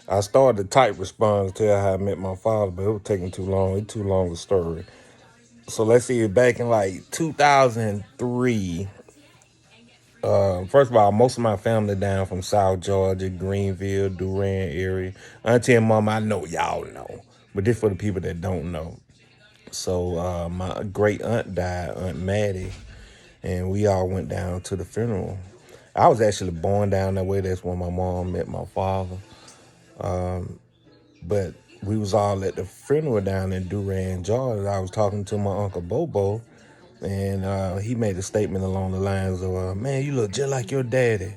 I started to type response to tell how I met my father, but it was taking too long. It's too long a story. So let's see, back in like 2003. First of all, most of my family down from South Georgia, Greenville, Durant area. Auntie and mom, I know y'all know, but this for the people that don't know. So my great aunt died, Aunt Maddie, and we all went down to the funeral. I was actually born down that way. That's when my mom met my father. But we was all at the funeral down in Durant, Georgia. I was talking to my uncle Bobo, and he made a statement along the lines of, "Man, you look just like your daddy."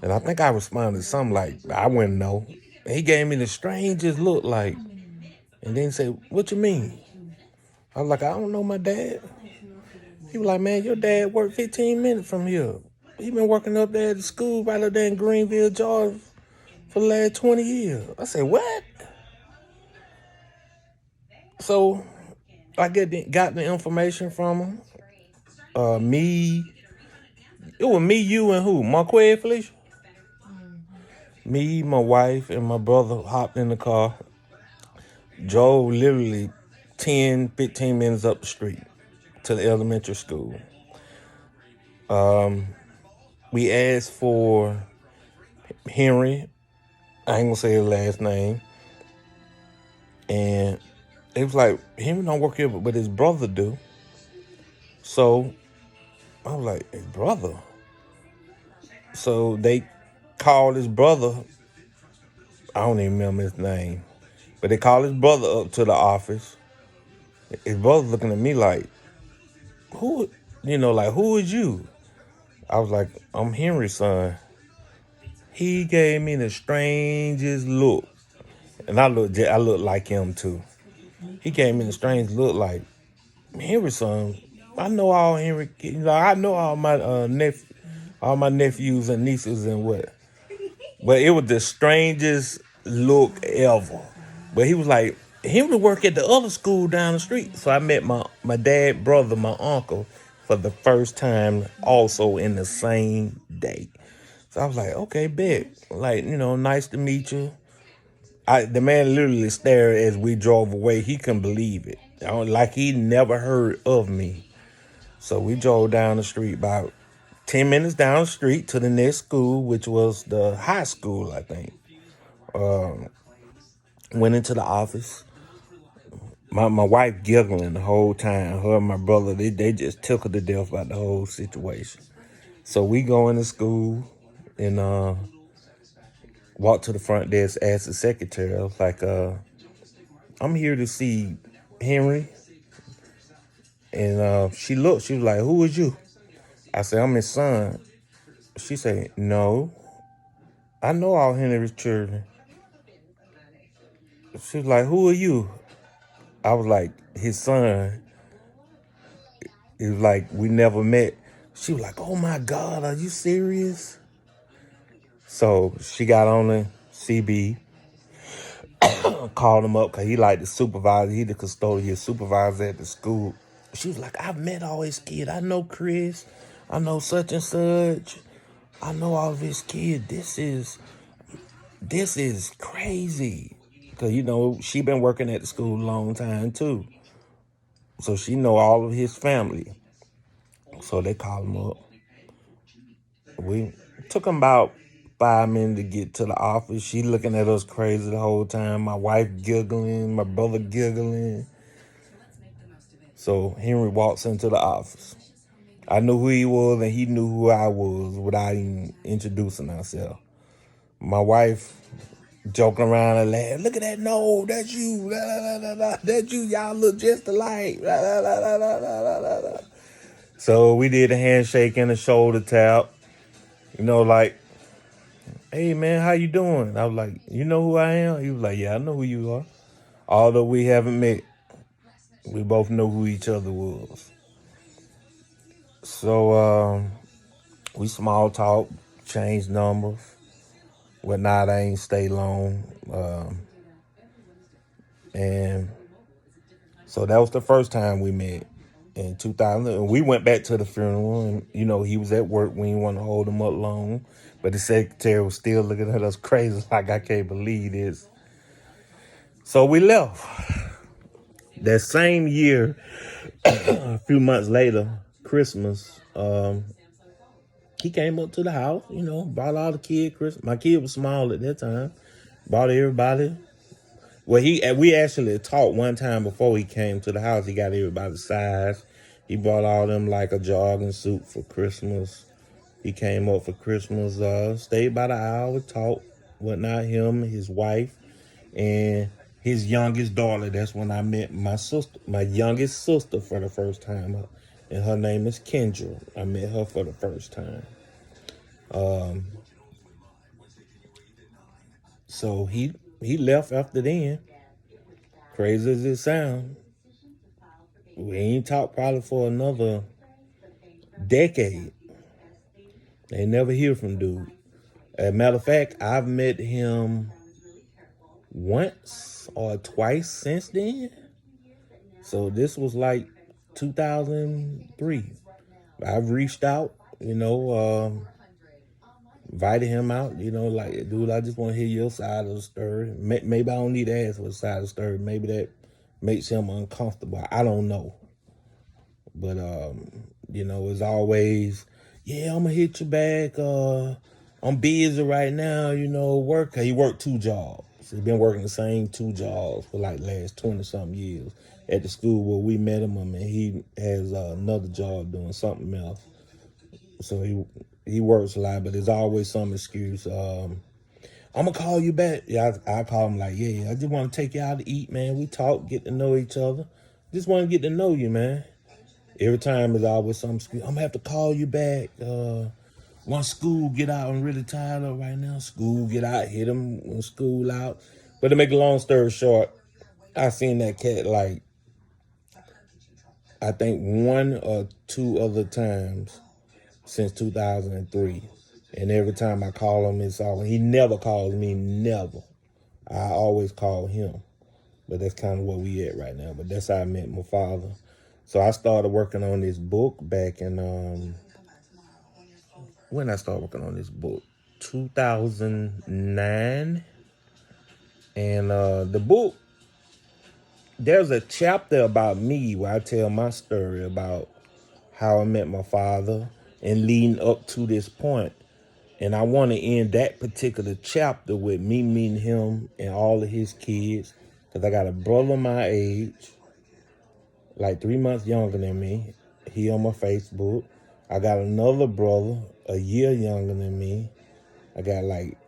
And I think I responded something like, "I wouldn't know." And he gave me the strangest look, like, and then he said, "What you mean?" I was like, "I don't know my dad." He was like, "Man, your dad worked 15 minutes from here. He been working up there at the school right up there in Greenville, Georgia for the last 20 years. I said, "What?" So I got the information from him. Me, it was me, you, and who? Marquez, Felicia? Me, my wife, and my brother hopped in the car, drove literally 10, 15 minutes up the street to the elementary school. We asked for Henry. I ain't gonna say his last name. And it was like, Henry don't work here, but his brother do. So I was like, his brother? So they called his brother. I don't even remember his name. But they called his brother up to the office. His brother looking at me like, who, like, who is you? I was like, I'm Henry's son. He gave me the strangest look. And I look like him too. He gave me the strange look like, Henry's son. I know all Henry, I know all my all my nephews and nieces and what. But it was the strangest look ever. But he was like, he would work at the other school down the street. So I met my dad, brother, my uncle for the first time also in the same day. So I was like, okay, bet. Like, nice to meet you. The man literally stared as we drove away. He couldn't believe it. Like he never heard of me. So we drove down the street about 10 minutes down the street to the next school, which was the high school, I think. Went into the office. My wife giggling the whole time. Her and my brother, they just tickled to death about the whole situation. So we go into school and walk to the front desk, ask the secretary. I was like, I'm here to see Henry. And she looked, she was like, who is you? I said, I'm his son. She said, no, I know all Henry's children. She was like, who are you? I was like, his son. It was like, we never met. She was like, oh my God, are you serious? So she got on the CB, called him up because he like the supervisor. He the custodial supervisor at the school. She was like, I've met all his kids. I know Chris. I know such and such. I know all of his kids. This is crazy. Cause she been working at the school a long time too. So she know all of his family. So they called him up. We took him about 5 minutes to get to the office. She looking at us crazy the whole time. My wife giggling, my brother giggling. So Henry walks into the office. I knew who he was and he knew who I was without even introducing ourselves. My wife joking around and laughing. Look at that. No, that's you. La, la, la, la, la. That's you. Y'all look just alike. La, la, la, la, la, la, la, la. So we did a handshake and a shoulder tap. Like, hey man, how you doing? I was like, you know who I am? He was like, yeah, I know who you are. Although we haven't met, we both know who each other was. So we small talk, changed numbers. Whatnot, I ain't stay long. And so that was the first time we met in 2000. And we went back to the funeral and, he was at work. We didn't want to hold him up long. But the secretary was still looking at us crazy, like I can't believe this. So we left. That same year, a few months later, Christmas, he came up to the house, brought all the kids Christmas. My kid was small at that time. Brought everybody. Well, we actually talked one time before he came to the house. He got everybody's size. He brought all them like a jogging suit for Christmas. He came up for Christmas, stayed by the hour, talked, whatnot, him, his wife, and his youngest daughter. That's when I met my youngest sister for the first time. And her name is Kendra. I met her for the first time. So he left after then. Crazy as it sounds. We ain't talked probably for another decade. They never hear from dude. As a matter of fact, I've met him once or twice since then. So this was like 2003. I've reached out, invited him out, like, dude, I just want to hear your side of the story. Maybe I don't need to ask for the side of the story. Maybe that makes him uncomfortable. I don't know. But, it's always, yeah, I'm going to hit you back. I'm busy right now, work. He worked 2 jobs. He's been working the same 2 jobs for like last 20-something years at the school where we met him. And he has another job doing something else. So he works a lot, but there's always some excuse. I'm going to call you back. Yeah, I call him like, yeah, I just want to take you out to eat, man. We talk, get to know each other. Just want to get to know you, man. Every time there's always some excuse. I'm going to have to call you back. Once school get out, I'm really tired of right now. School get out, hit him when school out. But to make a long story short, I seen that cat like, I think 1 or 2 other times since 2003. And every time I call him, it's all, he never calls me, never. I always call him. But that's kind of where we at right now. But that's how I met my father. So I started working on this book back in, when I started working on this book, 2009. And the book, there's a chapter about me where I tell my story about how I met my father and leading up to this point. And I want to end that particular chapter with me meeting him and all of his kids. Because I got a brother my age, like 3 months younger than me. He on my Facebook. I got another brother a year younger than me. I got like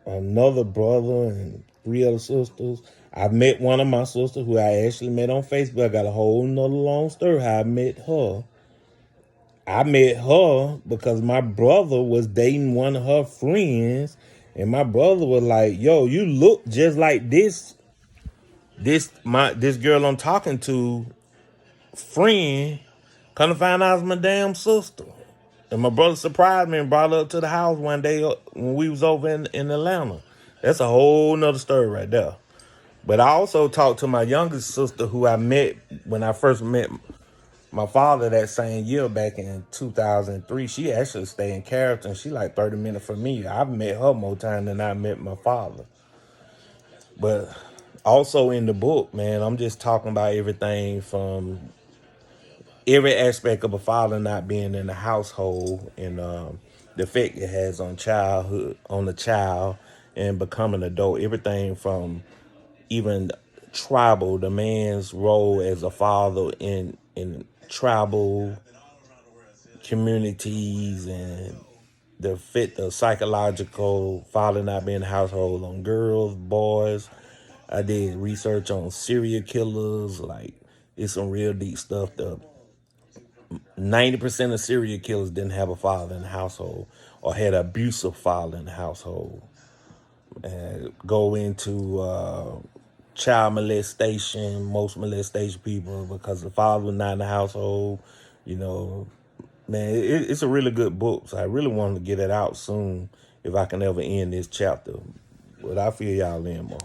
another brother and 3 other sisters. I met one of my sisters who I actually met on Facebook. I got a whole nother long story how I met her. I met her because my brother was dating one of her friends. And my brother was like, yo, you look just like this girl I'm talking to friend. Come to find out it's my damn sister. And my brother surprised me and brought her up to the house one day when we was over in Atlanta. That's a whole nother story right there. But I also talked to my youngest sister who I met when I first met my father that same year back in 2003. She actually stayed in Carrollton. She like 30 minutes from me. I've met her more time than I met my father. But also in the book, man, I'm just talking about everything from every aspect of a father not being in the household and the effect it has on the child and becoming an adult. Everything from even tribal, the man's role as a father in tribal communities and the psychological father not being in the household on girls, boys. I did research on serial killers. Like, it's some real deep stuff. 90% of serial killers didn't have a father in the household or had an abusive father in the household. And go into child molestation, most molestation people because the father was not in the household. Man, it's a really good book. So I really wanted to get it out soon if I can ever end this chapter. But I feel y'all in more.